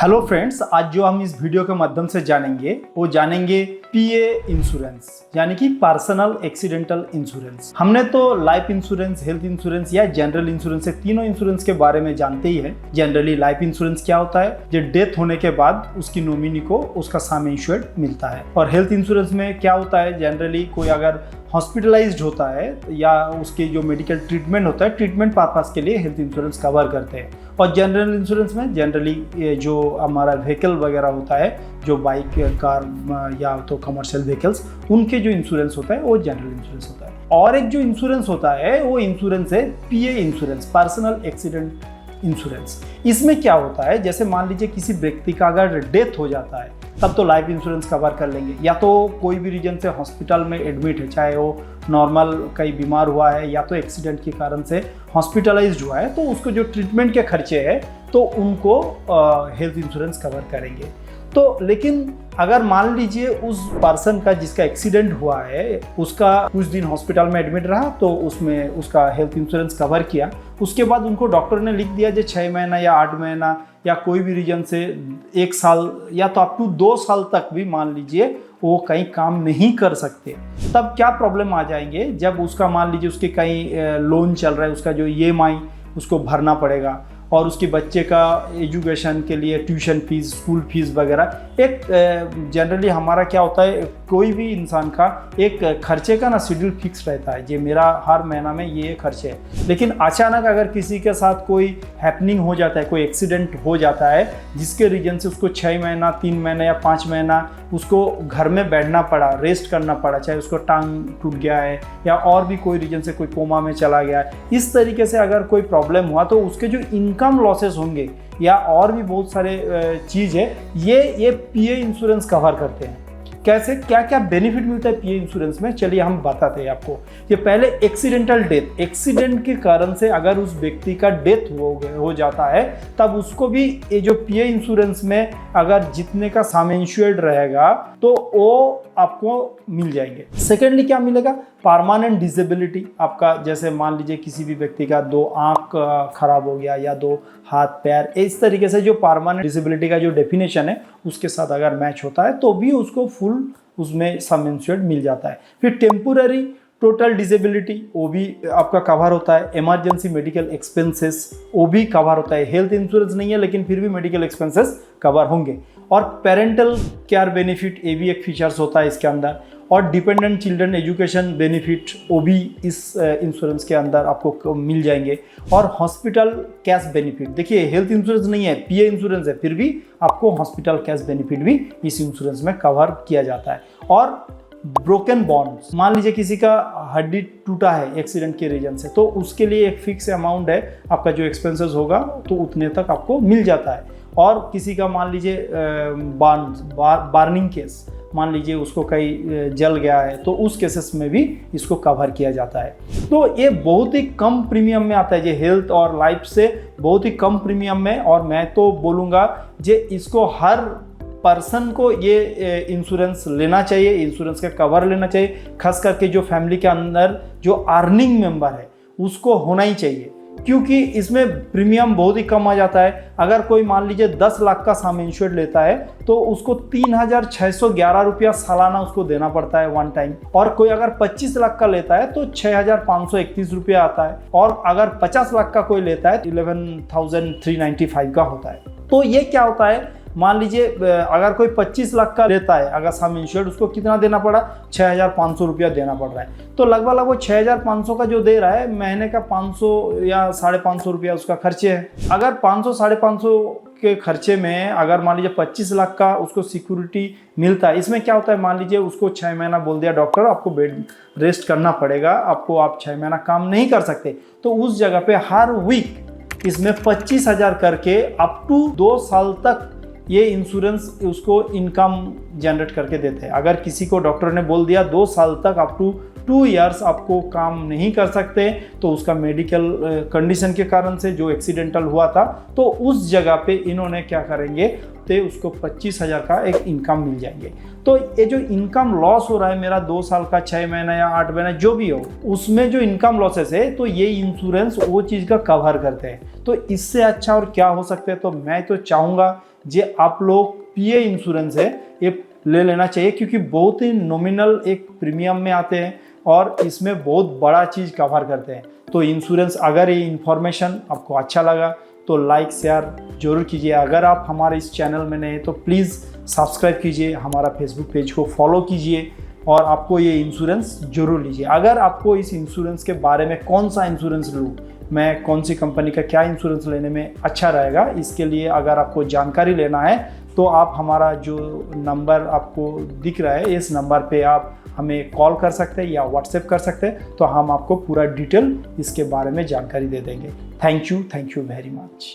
Hello friends, आज जो हम इस वीडियो के माध्यम से जानेंगे पीए इंश्योरेंस यानी कि पर्सनल एक्सीडेंटल इंश्योरेंस। हमने तो लाइफ इंश्योरेंस, हेल्थ इंश्योरेंस या जनरल इंश्योरेंस, तीनों इंश्योरेंस के बारे में जानते ही हैं। जनरली लाइफ इंश्योरेंस क्या होता है, जो डेथ होने के बाद उसकी नॉमिनी को उसका सम इंश्योर्ड मिलता है। और हेल्थ इंश्योरेंस में क्या होता है, जनरली कोई अगर हॉस्पिटलाइज्ड होता है या उसके जो मेडिकल ट्रीटमेंट होता है, ट्रीटमेंट पर्पस के लिए हेल्थ इंश्योरेंस कवर करते हैं। और जनरल इंश्योरेंस में जनरली जो हमारा व्हीकल वगैरह होता है, जो बाइक, कार या तो कमर्शियल व्हीकल्स, उनके जो इंश्योरेंस होता है वो जनरल इंश्योरेंस होता है। और एक जो इंश्योरेंस होता है वो इंश्योरेंस है पीए इंश्योरेंस, पर्सनल एक्सीडेंट इंश्योरेंस। इसमें क्या होता है, जैसे मान लीजिए किसी व्यक्ति का अगर डेथ हो जाता है तब तो लाइफ इंश्योरेंस कवर कर लेंगे, या तो कोई भी रीजन से हॉस्पिटल में एडमिट है, चाहे वो नॉर्मल कहीं बीमार हुआ है या तो एक्सीडेंट के कारण से हॉस्पिटलाइज्ड हुआ है, तो उसको जो ट्रीटमेंट के खर्चे हैं तो उनको हेल्थ इंश्योरेंस कवर करेंगे। तो लेकिन अगर मान लीजिए उस पर्सन का जिसका एक्सीडेंट हुआ है उसका कुछ दिन हॉस्पिटल में एडमिट रहा, तो उसमें उसका हेल्थ इंश्योरेंस कवर किया, उसके बाद उनको डॉक्टर ने लिख दिया जो 6 महीना या 8 महीना या कोई भी रीजन से 1 साल या तो अप टू 2 साल तक भी मान लीजिए वो कहीं काम नहीं कर सकते, तब क्या प्रॉब्लम आ जाएंगे, जब उसका मान लीजिए उसके कहीं लोन चल रहा है, उसका जो EMI उसको भरना पड़ेगा, और उसके बच्चे का एजुकेशन के लिए ट्यूशन फीस, स्कूल फीस वगैरह। एक जनरली हमारा क्या होता है, कोई भी इंसान का एक खर्चे का ना शेड्यूल फिक्स रहता है, ये मेरा हर महीना में ये खर्चे है। लेकिन अचानक अगर किसी के साथ कोई हैपनिंग हो जाता है, कोई एक्सीडेंट हो जाता है जिसके रीजन से उसको 6 महीना, 3 महीना या 5 महीना उसको घर में बैठना पड़ा, रेस्ट करना पड़ा, चाहे उसको टांग टूट गया है या और भी कोई रीजन से कोई कोमा में चला गया है, इस तरीके से अगर कोई प्रॉब्लम हुआ तो उसके जो इनकम लॉसेस होंगे या और भी बहुत सारे चीज़ है, ये पीए इंश्योरेंस कवर करते हैं। कैसे, क्या क्या बेनिफिट मिलता है पीए इंश्योरेंस में, चलिए हम बताते हैं आपको। ये पहले एक्सीडेंटल डेथ, एक्सीडेंट के कारण से अगर उस व्यक्ति का डेथ हो जाता है तब उसको भी ये जो पीए इंश्योरेंस में अगर जितने का सम इंश्योर्ड रहेगा तो वो आपको मिल जाएंगे। सेकेंडली क्या मिलेगा, परमानेंट डिसेबिलिटी। आपका जैसे मान लीजिए किसी भी व्यक्ति का 2 आंख खराब हो गया या 2 हाथ पैर, इस तरीके से जो परमानेंट डिसेबिलिटी का जो डेफिनेशन है उसके साथ अगर मैच होता है तो भी उसको फुल उसमें सम इंश्योर्ड मिल जाता है। फिर टेम्पोररी टोटल डिसेबिलिटी, वो भी आपका कवर होता है। इमरजेंसी मेडिकल एक्सपेंसेस, वो भी कवर होता है। हेल्थ इंश्योरेंस नहीं है लेकिन फिर भी मेडिकल एक्सपेंसेस कवर होंगे। और पेरेंटल केयर बेनिफिट, ये भी एक फीचर्स होता है इसके अंदर। और डिपेंडेंट चिल्ड्रन एजुकेशन बेनिफिट, वो भी इस इंश्योरेंस के अंदर आपको मिल जाएंगे। और हॉस्पिटल कैश बेनिफिट, देखिए हेल्थ इंश्योरेंस नहीं है, पीए इंश्योरेंस है, फिर भी आपको हॉस्पिटल कैश बेनिफिट भी इस इंश्योरेंस में कवर किया जाता है। और ब्रोकन बॉन्ड्स, मान लीजिए किसी का हड्डी टूटा है एक्सीडेंट के रीजन से, तो उसके लिए एक फिक्स अमाउंट है, आपका जो एक्सपेंसेस होगा तो उतने तक आपको मिल जाता है। और किसी का मान लीजिए बार्निंग केस, मान लीजिए उसको कहीं जल गया है, तो उस केसेस में भी इसको कवर किया जाता है। तो ये बहुत ही कम प्रीमियम में आता है, ये हेल्थ और लाइफ से बहुत ही कम प्रीमियम में। और मैं तो बोलूँगा जे इसको हर पर्सन को ये इंश्योरेंस लेना चाहिए, इंश्योरेंस का कवर लेना चाहिए। खास करके जो फैमिली के अंदर जो अर्निंग मेंबर है उसको होना ही चाहिए, क्योंकि इसमें प्रीमियम बहुत ही कम आ जाता है। अगर कोई मान लीजिए 10 लाख का सम इंश्योर्ड लेता है तो उसको 3,611 रुपया सालाना उसको देना पड़ता है वन टाइम। और कोई अगर 25 लाख का लेता है तो 6,531 रुपया आता है। और अगर 50 लाख का कोई लेता है 11,395 का होता है। तो ये क्या होता है, मान लीजिए अगर कोई 25 लाख का लेता है अगर सम इंश्योर्ड, उसको कितना देना पड़ा, 6,500 रुपया देना पड़ रहा है। तो लगभग वो 6,500 का जो दे रहा है, महीने का 500 या 550 रुपया उसका खर्चे है। अगर 500-550 के खर्चे में अगर मान लीजिए 25 लाख का उसको सिक्योरिटी मिलता है, इसमें क्या होता है, मान लीजिए उसको 6 महीना बोल दिया डॉक्टर आपको बेड रेस्ट करना पड़ेगा, आपको आप 6 महीना काम नहीं कर सकते, तो उस जगह पे हर वीक इसमें 25,000 करके अप टू 2 साल तक ये इंश्योरेंस उसको इनकम जनरेट करके देते हैं। अगर किसी को डॉक्टर ने बोल दिया 2 साल तक अप टू 2 इयर्स आपको काम नहीं कर सकते, तो उसका मेडिकल कंडीशन के कारण से जो एक्सीडेंटल हुआ था, तो उस जगह पे इन्होंने क्या करेंगे, तो उसको 25,000 का एक इनकम मिल जाएंगे। तो ये जो इनकम लॉस हो रहा है मेरा 2 साल का, 6 महीना या 8 महीना जो भी हो, उसमें जो इनकम लॉसेस है तो ये इंश्योरेंस वो चीज़ का कवर करते हैं। तो इससे अच्छा और क्या हो सकता है। तो मैं तो चाहूँगा जे आप लोग पीए इंश्योरेंस है ये ले लेना चाहिए, क्योंकि बहुत ही नॉमिनल एक प्रीमियम में आते हैं और इसमें बहुत बड़ा चीज़ कवर करते हैं। तो इंश्योरेंस, अगर ये इन्फॉर्मेशन आपको अच्छा लगा तो लाइक शेयर जरूर कीजिए। अगर आप हमारे इस चैनल में नए हैं तो प्लीज़ सब्सक्राइब कीजिए, हमारा फेसबुक पेज को फॉलो कीजिए और आपको ये इंश्योरेंस जरूर लीजिए। अगर आपको इस इंश्योरेंस के बारे में कौन सा इंश्योरेंस लूँ, मैं कौन सी कंपनी का क्या इंश्योरेंस लेने में अच्छा रहेगा, इसके लिए अगर आपको जानकारी लेना है तो आप हमारा जो नंबर आपको दिख रहा है इस नंबर पे आप हमें कॉल कर सकते हैं या व्हाट्सएप कर सकते हैं, तो हम आपको पूरा डिटेल इसके बारे में जानकारी दे देंगे। Thank you very much.